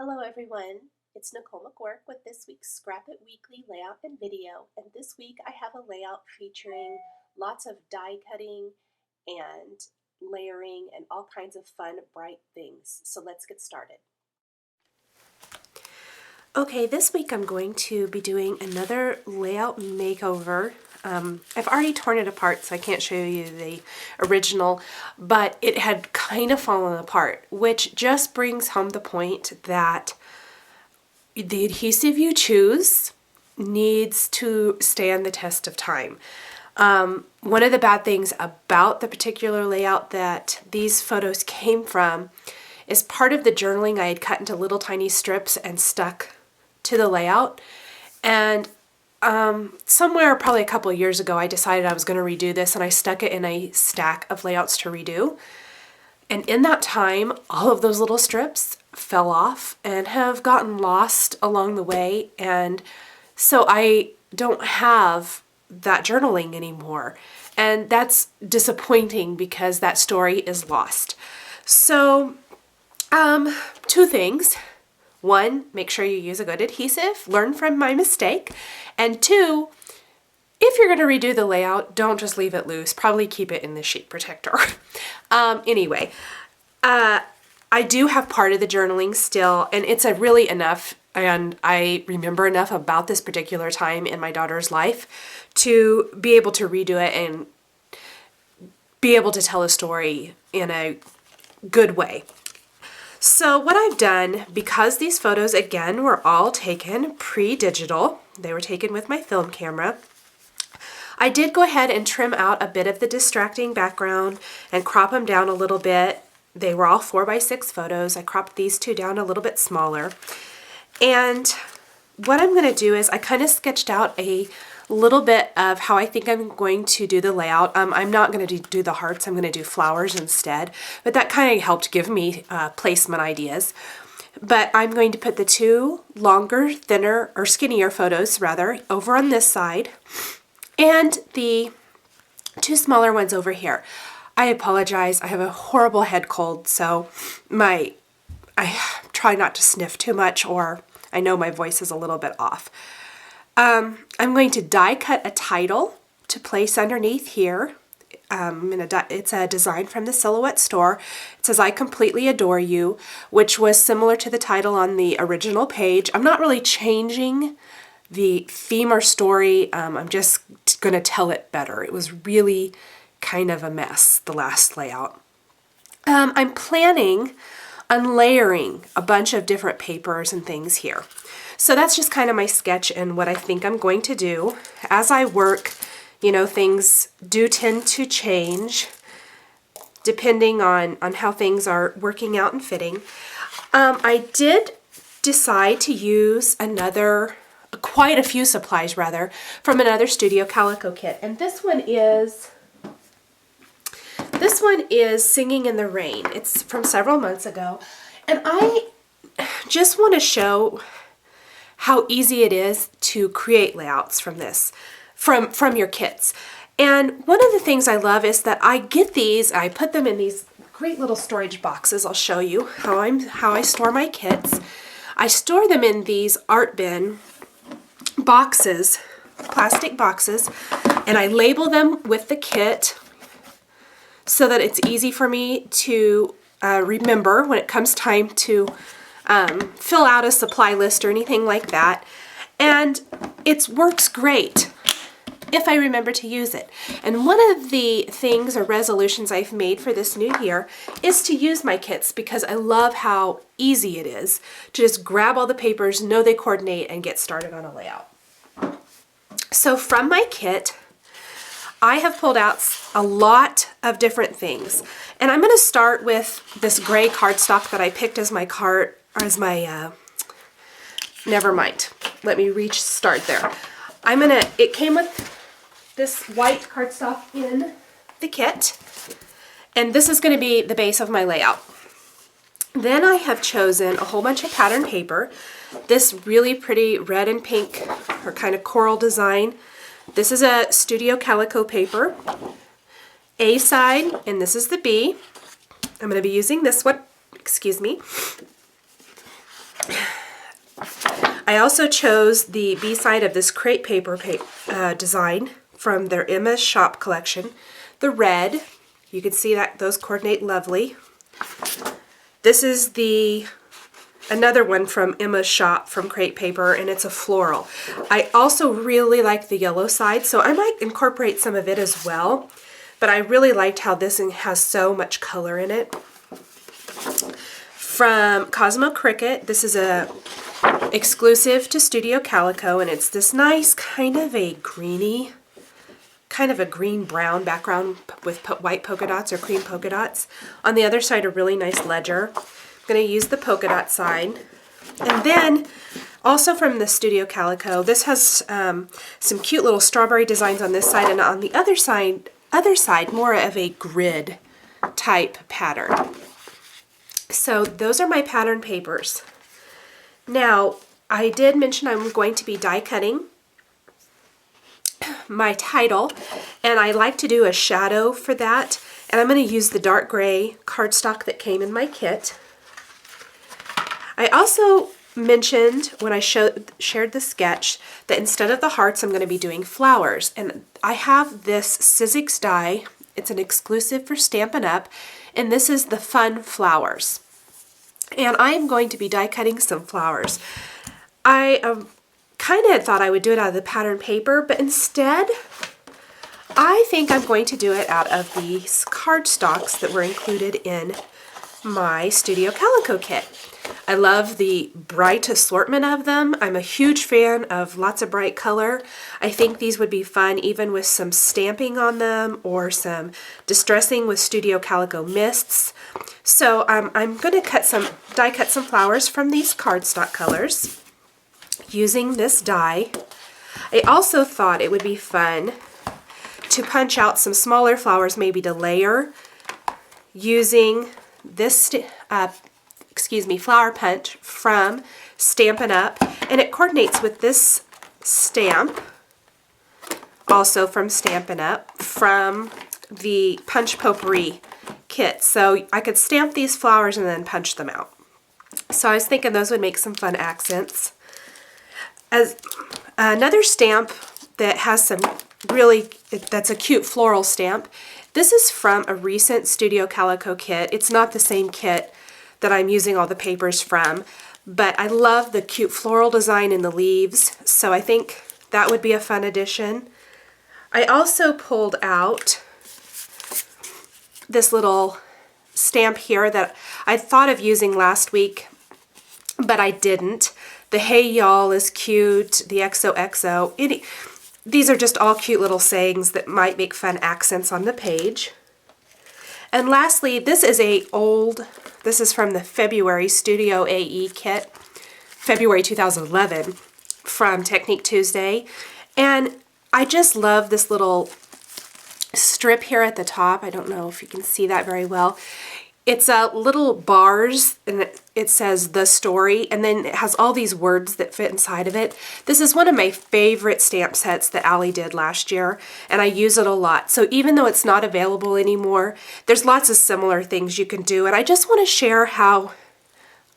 Hello everyone, it's Nicole McWork with this week's Scrap It Weekly layout and video, and this week I have a layout featuring lots of die cutting and layering and all kinds of fun, bright things. So let's get started. Okay, this week I'm going to be doing another layout makeover. I've already torn it apart, so I can't show you the original, but it had kind of fallen apart, which just brings home the point that the adhesive you choose needs to stand the test of time. One of the bad things about the particular layout that these photos came from is part of the journaling I had cut into little tiny strips and stuck to the layout. And somewhere probably a couple of years ago, I decided I was going to redo this, and I stuck it in a stack of layouts to redo. And in that time, all of those little strips fell off and have gotten lost along the way. And so I don't have that journaling anymore. And that's disappointing because that story is lost. So, two things. One, make sure you use a good adhesive, learn from my mistake. And two, if you're going to redo the layout, don't just leave it loose. Probably keep it in the sheet protector. Anyway, I do have part of the journaling still, and it's really enough, and I remember enough about this particular time in my daughter's life to be able to redo it and be able to tell a story in a good way. So what I've done, because these photos, again, were all taken pre-digital, they were taken with my film camera, I did go ahead and trim out a bit of the distracting background and crop them down a little bit. They were all 4x6 photos. I cropped these two down a little bit smaller. And what I'm going to do is I kind of sketched out a little bit of how I think I'm going to do the layout. I'm not going to do the hearts. I'm going to do flowers instead. But that kind of helped give me placement ideas. But I'm going to put the two longer, thinner, or skinnier photos, rather, over on this side, and the two smaller ones over here. I apologize. I have a horrible head cold, so I try not to sniff too much, or I know my voice is a little bit off. I'm going to die cut a title to place underneath here. It's a design from the Silhouette store. It says, "I completely adore you," which was similar to the title on the original page. I'm not really changing the theme or story. I'm just going to tell it better. It was really kind of a mess, the last layout. I'm planning on layering a bunch of different papers and things here. So that's just kind of my sketch and what I think I'm going to do. As I work, you know, things do tend to change depending on how things are working out and fitting. I did decide to use quite a few supplies rather, from another Studio Calico kit. And this one is Singing in the Rain. It's from several months ago. And I just want to show how easy it is to create layouts from this, from your kits. And one of the things I love is that I get these, I put them in these great little storage boxes. I'll show you how I store my kits. I store them in these art bin boxes, plastic boxes, and I label them with the kit so that it's easy for me to remember when it comes time to fill out a supply list or anything like that. And it works great if I remember to use it. And one of the things or resolutions I've made for this new year is to use my kits, because I love how easy it is to just grab all the papers, know they coordinate, and get started on a layout. So from my kit, I have pulled out a lot of different things. And I'm going to start with this gray cardstock that I picked as my never mind. Let me start there. It came with this white cardstock in the kit, and this is going to be the base of my layout. Then I have chosen a whole bunch of pattern paper. This really pretty red and pink, or kind of coral design. This is a Studio Calico paper. A side, and this is the B. I'm going to be using this one, excuse me. I also chose the B-side of this crepe paper design from their Emma's Shop collection. The red, you can see that those coordinate lovely. This is another one from Emma's Shop from crepe paper, and it's a floral. I also really like the yellow side, so I might incorporate some of it as well. But I really liked how this has so much color in it. From Cosmo Cricket, this is a exclusive to Studio Calico, and it's this nice kind of a greeny, kind of a green-brown background with white polka dots or cream polka dots. On the other side, a really nice ledger. I'm going to use the polka dot side. And then, also from the Studio Calico, this has some cute little strawberry designs on this side, and on the other side, more of a grid type pattern. So those are my pattern papers. Now, I did mention I'm going to be die cutting my title, and I like to do a shadow for that, and I'm going to use the dark gray cardstock that came in my kit. I also mentioned when I shared the sketch that instead of the hearts I'm going to be doing flowers, and I have this Sizzix die. It's an exclusive for Stampin' Up, and this is the Fun Flowers. And I am going to be die cutting some flowers. I kind of thought I would do it out of the pattern paper, but instead I think I'm going to do it out of these cardstocks that were included in my Studio Calico kit. I love the bright assortment of them. I'm a huge fan of lots of bright color. I think these would be fun even with some stamping on them or some distressing with Studio Calico mists. So I'm going to die cut some flowers from these cardstock colors using this die. I also thought it would be fun to punch out some smaller flowers, maybe to layer, using this flower punch from Stampin' Up, and it coordinates with this stamp, also from Stampin' Up, from the Punch Potpourri kit. So I could stamp these flowers and then punch them out. So I was thinking those would make some fun accents. As another stamp that has some that's a cute floral stamp. This is from a recent Studio Calico kit. It's not the same kit that I'm using all the papers from, but I love the cute floral design in the leaves, so I think that would be a fun addition. I also pulled out this little stamp here that I thought of using last week, but I didn't. The Hey Y'all is cute, the XOXO. These are just all cute little sayings that might make fun accents on the page. And lastly, this is from the February Studio AE kit, February 2011, from Technique Tuesday. And I just love this little strip here at the top. I don't know if you can see that very well. It's little bars, and it says the story, and then it has all these words that fit inside of it. This is one of my favorite stamp sets that Allie did last year, and I use it a lot. So even though it's not available anymore, there's lots of similar things you can do, and I just want to share how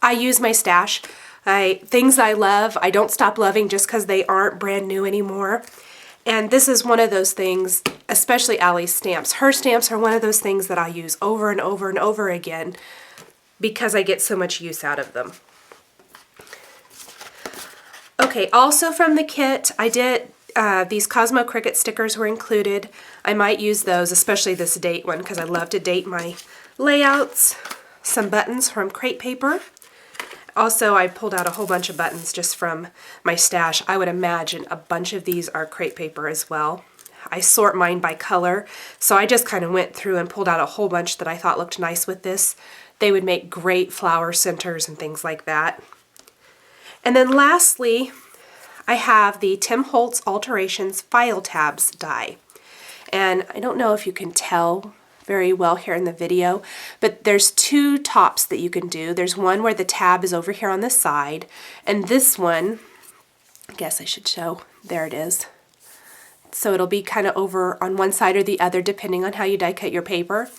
I use my stash. Things I love, I don't stop loving just because they aren't brand new anymore. And this is one of those things, especially Allie's stamps. Her stamps are one of those things that I use over and over and over again because I get so much use out of them. Okay, also from the kit, I did, these Cosmo Cricut stickers were included. I might use those, especially this date one, because I love to date my layouts. Some buttons from crepe paper. Also, I pulled out a whole bunch of buttons just from my stash. I would imagine a bunch of these are crepe paper as well. I sort mine by color, so I just kind of went through and pulled out a whole bunch that I thought looked nice with this. They would make great flower centers and things like that. And then lastly, I have the Tim Holtz Alterations File Tabs die. And I don't know if you can tell very well here in the video, but there's two tops that you can do. There's one where the tab is over here on the side, and this one, I guess I should show, there it is. So it'll be kind of over on one side or the other depending on how you die cut your paper.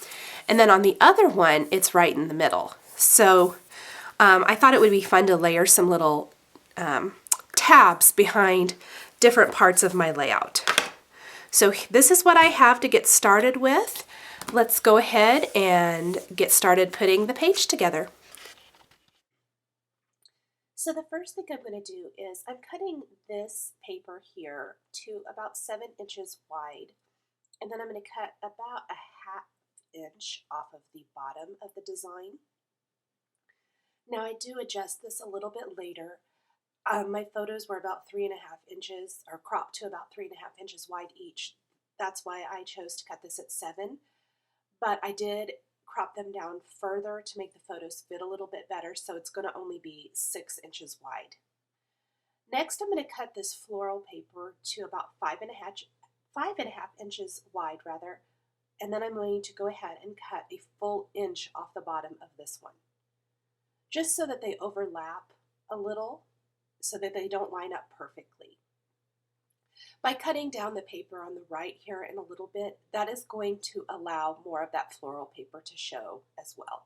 And then on the other one, it's right in the middle. So I thought it would be fun to layer some little tabs behind different parts of my layout. So this is what I have to get started with. Let's go ahead and get started putting the page together. So the first thing I'm going to do is I'm cutting this paper here to about 7 inches wide, and then I'm going to cut about a half inch off of the bottom of the design. Now I do adjust this a little bit later. My photos were about 3.5 inches, or cropped to about 3.5 inches wide each. That's why I chose to cut this at 7, but I did crop them down further to make the photos fit a little bit better, so it's going to only be 6 inches wide. Next, I'm going to cut this floral paper to about 5.5 inches wide, and then I'm going to go ahead and cut a full inch off the bottom of this one, just so that they overlap a little, so that they don't line up perfectly. By cutting down the paper on the right here in a little bit, that is going to allow more of that floral paper to show as well.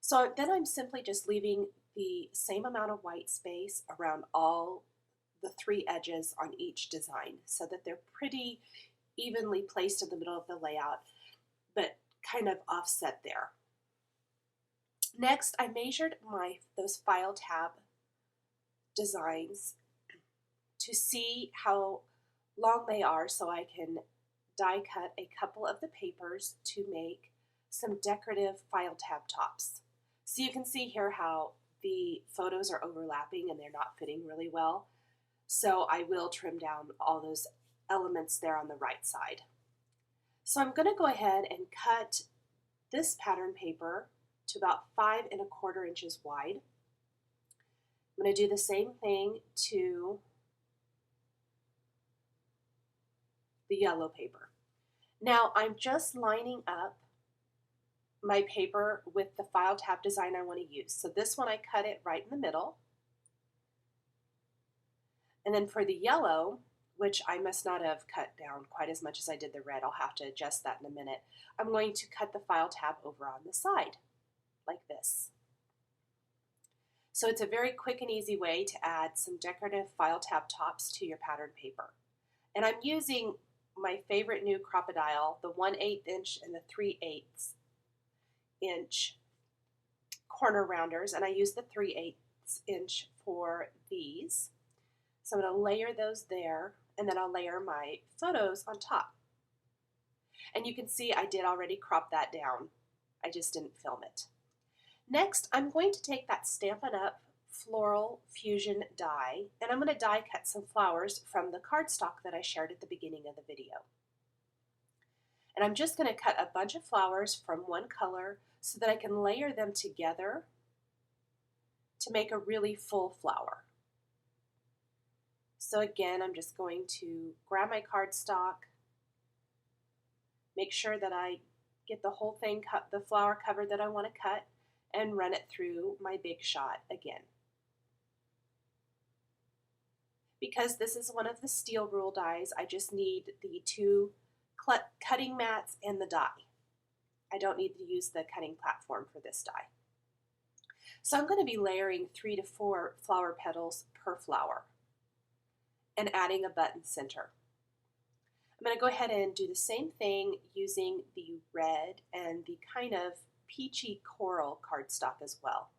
So then I'm simply just leaving the same amount of white space around all the 3 edges on each design so that they're pretty evenly placed in the middle of the layout, but kind of offset there. Next, I measured those file tab designs to see how long they are, so I can die cut a couple of the papers to make some decorative file tab tops. So you can see here how the photos are overlapping and they're not fitting really well. So I will trim down all those elements there on the right side. So I'm going to go ahead and cut this pattern paper to about 5.25 inches wide. I'm going to do the same thing to the yellow paper. Now I'm just lining up my paper with the file tab design I want to use. So this one I cut it right in the middle. And then for the yellow, which I must not have cut down quite as much as I did the red, I'll have to adjust that in a minute, I'm going to cut the file tab over on the side, like this. So it's a very quick and easy way to add some decorative file tab tops to your pattern paper. And I'm using my favorite new Crop-A-Dile, the 1/8 inch and the 3/8 inch corner rounders, and I use the 3/8 inch for these. So I'm going to layer those there, and then I'll layer my photos on top. And you can see I did already crop that down. I just didn't film it. Next, I'm going to take that Stampin' Up! Floral Fusion die, and I'm going to die cut some flowers from the cardstock that I shared at the beginning of the video. And I'm just going to cut a bunch of flowers from one color so that I can layer them together to make a really full flower. So again, I'm just going to grab my cardstock, make sure that I get the whole thing cut, the flower covered that I want to cut, and run it through my Big Shot again. Because this is one of the steel rule dies, I just need the 2 cutting mats and the die. I don't need to use the cutting platform for this die. So I'm going to be layering 3 to 4 flower petals per flower and adding a button center. I'm going to go ahead and do the same thing using the red and the kind of peachy coral cardstock as well.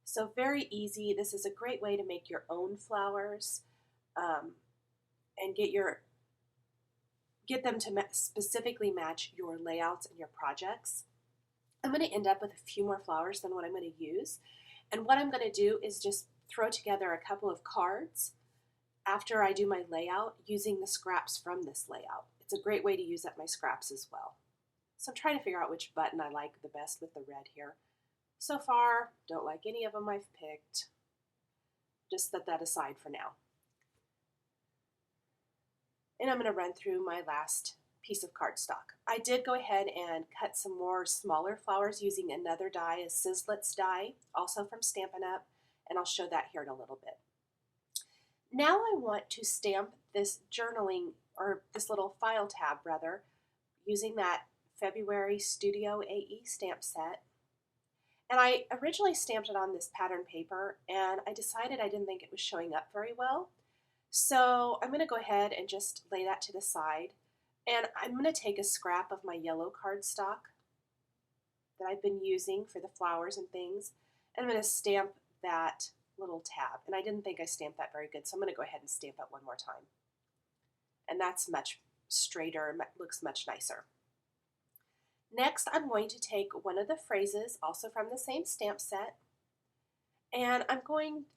So very easy. This is a great way to make your own flowers and get them to specifically match your layouts and your projects. I'm going to end up with a few more flowers than what I'm going to use. And what I'm going to do is just throw together a couple of cards after I do my layout using the scraps from this layout. It's a great way to use up my scraps as well. So I'm trying to figure out which button I like the best with the red here. So far, don't like any of them I've picked. Just set that aside for now. And I'm going to run through my last piece of cardstock. I did go ahead and cut some more smaller flowers using another die, a Sizzlets die, also from Stampin' Up!, and I'll show that here in a little bit. Now I want to stamp this journaling, or this little file tab rather, using that February Studio AE stamp set. And I originally stamped it on this pattern paper, and I decided I didn't think it was showing up very well. So I'm going to go ahead and just lay that to the side. And I'm going to take a scrap of my yellow cardstock that I've been using for the flowers and things, and I'm going to stamp that little tab. And I didn't think I stamped that very good, so I'm going to go ahead and stamp it one more time. And that's much straighter, looks much nicer. Next, I'm going to take one of the phrases, also from the same stamp set, and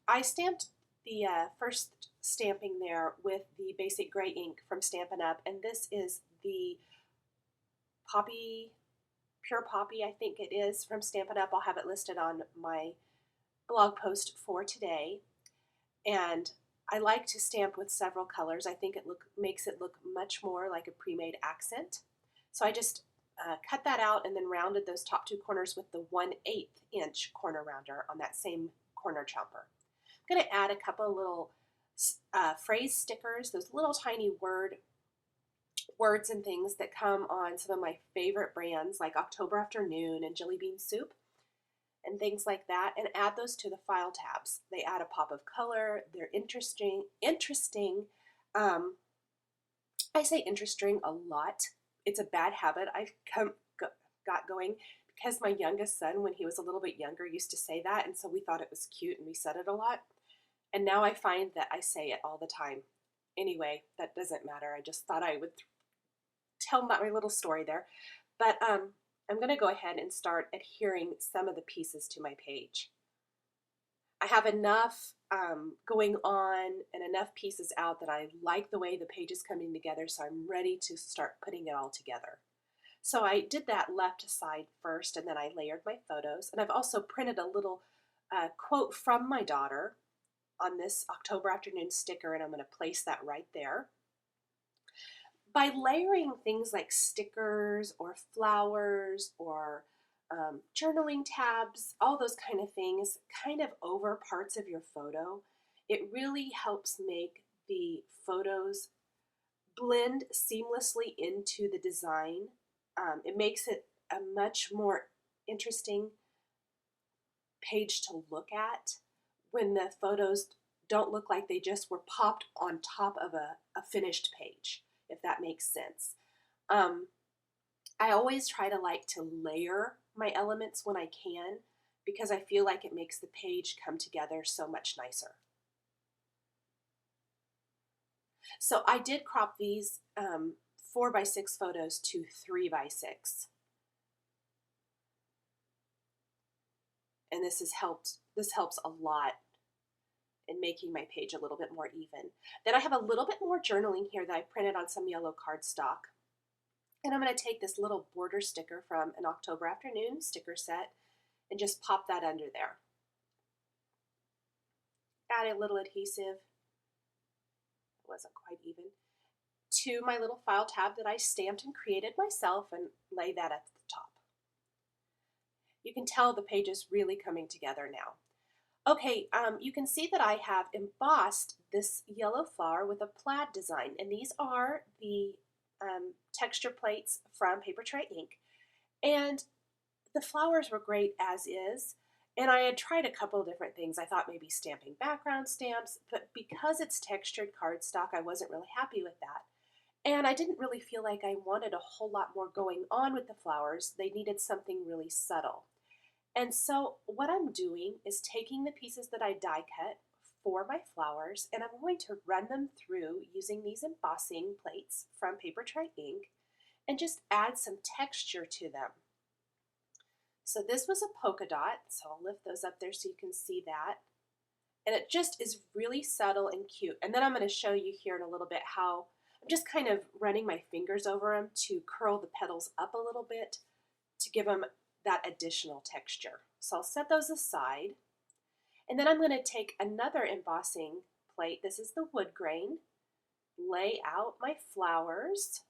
I stamped the first stamping there with the basic gray ink from Stampin' Up, and this is the Pure Poppy, I think it is, from Stampin' Up. I'll have it listed on my blog post for today. And I like to stamp with several colors. I think it makes it look much more like a pre-made accent. So I just cut that out and then rounded those top two corners with the 1/8 inch corner rounder on that same corner chomper. I'm going to add a couple little phrase stickers, those little tiny words and things that come on some of my favorite brands like October Afternoon and Jelly Bean Soup and things like that, and add those to the file tabs. They add a pop of color. They're interesting. I say interesting a lot. It's a bad habit I've got going because my youngest son, when he was a little bit younger, used to say that, and so we thought it was cute and we said it a lot. And now I find that I say it all the time. Anyway, that doesn't matter. I just thought I would tell my little story there. But I'm going to go ahead and start adhering some of the pieces to my page. I have enough going on and enough pieces out that I like the way the page is coming together, so I'm ready to start putting it all together. So I did that left side first, and then I layered my photos. And I've also printed a little quote from my daughter on this October Afternoon sticker, and I'm going to place that right there. By layering things like stickers or flowers or journaling tabs, all those kind of things, kind of over parts of your photo, it really helps make the photos blend seamlessly into the design. It makes it a much more interesting page to look at when the photos don't look like they just were popped on top of a finished page, if that makes sense. I always try to like to layer my elements when I can because I feel like it makes the page come together so much nicer. So I did crop these 4x6 photos to 3x6. And this helps a lot in making my page a little bit more even. Then I have a little bit more journaling here that I printed on some yellow cardstock. And I'm going to take this little border sticker from an October Afternoon sticker set and just pop that under there. Add a little adhesive, it wasn't quite even, to my little file tab that I stamped and created myself and lay that at the top. You can tell the page is really coming together now. Okay, you can see that I have embossed this yellow flower with a plaid design, and these are the texture plates from Paper Tray Ink. And the flowers were great as is, and I had tried a couple of different things. I thought maybe stamping background stamps, but because it's textured cardstock, I wasn't really happy with that. And I didn't really feel like I wanted a whole lot more going on with the flowers. They needed something really subtle. And so what I'm doing is taking the pieces that I die cut for my flowers, and I'm going to run them through using these embossing plates from Paper Tray Ink and just add some texture to them. So this was a polka dot, so I'll lift those up there so you can see that. And it just is really subtle and cute. And then I'm going to show you here in a little bit how I'm just kind of running my fingers over them to curl the petals up a little bit to give them that additional texture. So I'll set those aside. And then I'm going to take another embossing plate. This is the wood grain. Lay out my flowers,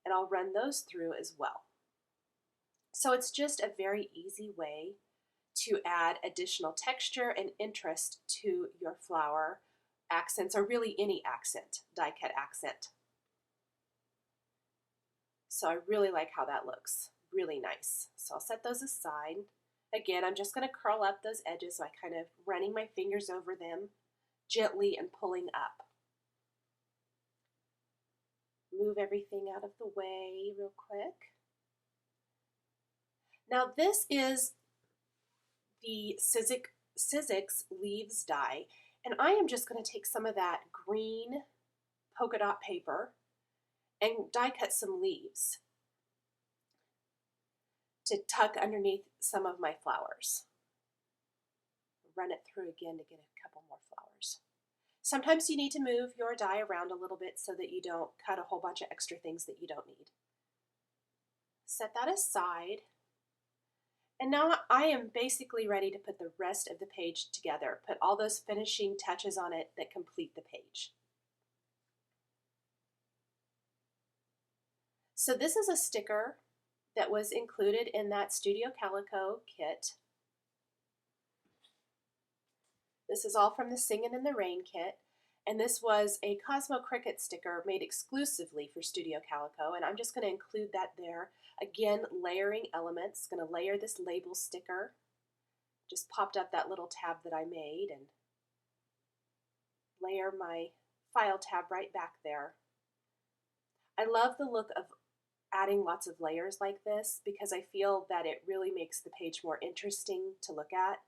and I'll run those through as well. So it's just a very easy way to add additional texture and interest to your flower accents, or really any accent, die cut accent. So I really like how that looks. Really nice. So I'll set those aside, Again, I'm just going to curl up those edges by kind of running my fingers over them gently and pulling up. Move everything out of the way real quick. Now this is the Sizzix Leaves die, and I am just going to take some of that green polka dot paper and die cut some leaves to tuck underneath some of my flowers. Run it through again to get a couple more flowers. Sometimes you need to move your die around a little bit so that you don't cut a whole bunch of extra things that you don't need. Set that aside. And now I am basically ready to put the rest of the page together, put all those finishing touches on it that complete the page. So this is a sticker that was included in that Studio Calico kit. This is all from the Singin' in the Rain kit, and this was a Cosmo Cricut sticker made exclusively for Studio Calico, and I'm just going to include that there. Again, layering elements, going to layer this label sticker. Just popped up that little tab that I made and layer my file tab right back there. I love the look of adding lots of layers like this because I feel that it really makes the page more interesting to look at,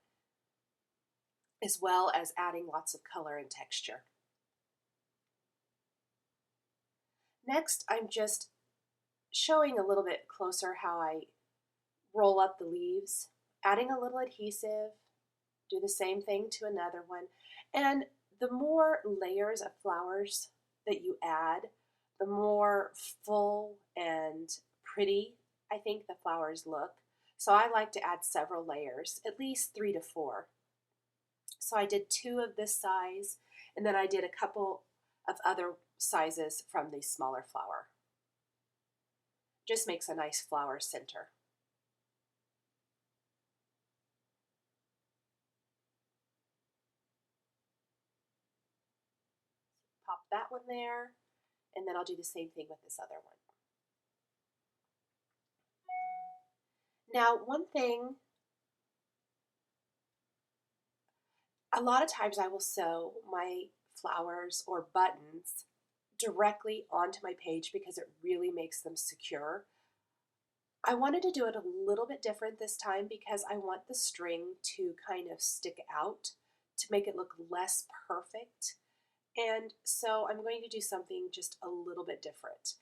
as well as adding lots of color and texture. Next, I'm just showing a little bit closer how I roll up the leaves, adding a little adhesive, do the same thing to another one. And the more layers of flowers that you add, the more full and pretty I think the flowers look. So I like to add several layers, at least 3 to 4. So I did 2 of this size, and then I did a couple of other sizes from the smaller flower. Just makes a nice flower center. Pop that one there, and then I'll do the same thing with this other one. Now, one thing, a lot of times I will sew my flowers or buttons directly onto my page because it really makes them secure. I wanted to do it a little bit different this time because I want the string to kind of stick out to make it look less perfect. And so I'm going to do something just a little bit different.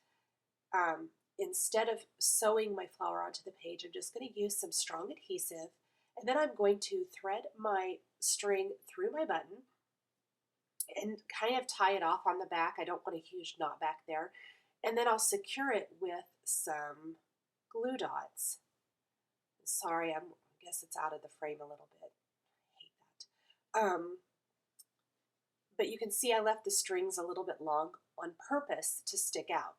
Instead of sewing my flower onto the page, I'm just going to use some strong adhesive, and then I'm going to thread my string through my button and kind of tie it off on the back. I don't want a huge knot back there. And then I'll secure it with some glue dots. Sorry, I guess it's out of the frame a little bit. I hate that. But you can see I left the strings a little bit long on purpose to stick out.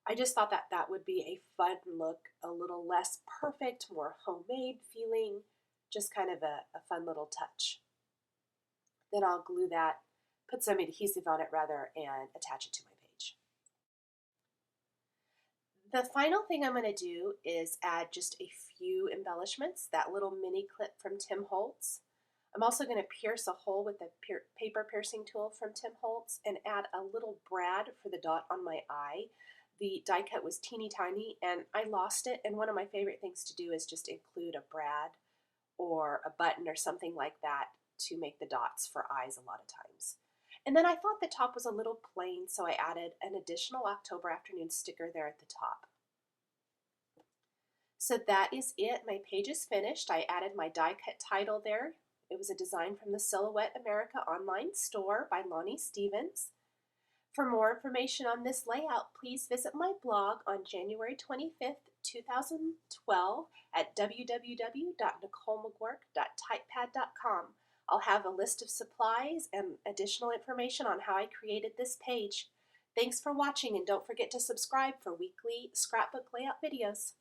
I just thought that that would be a fun look, a little less perfect, more homemade feeling, just kind of a fun little touch. Then I'll glue that, put some adhesive on it rather, and attach it to my page. The final thing I'm going to do is add just a few embellishments, that little mini clip from Tim Holtz. I'm also going to pierce a hole with the paper piercing tool from Tim Holtz and add a little brad for the dot on my eye. The die cut was teeny tiny and I lost it, and one of my favorite things to do is just include a brad or a button or something like that to make the dots for eyes a lot of times. And then I thought the top was a little plain, so I added an additional October Afternoon sticker there at the top. So that is it. My page is finished. I added my die cut title there. It was a design from the Silhouette America online store by Lonnie Stevens. For more information on this layout, please visit my blog on January 25th, 2012 at www.nicholemcgurk.typepad.com. I'll have a list of supplies and additional information on how I created this page. Thanks for watching, and don't forget to subscribe for weekly scrapbook layout videos.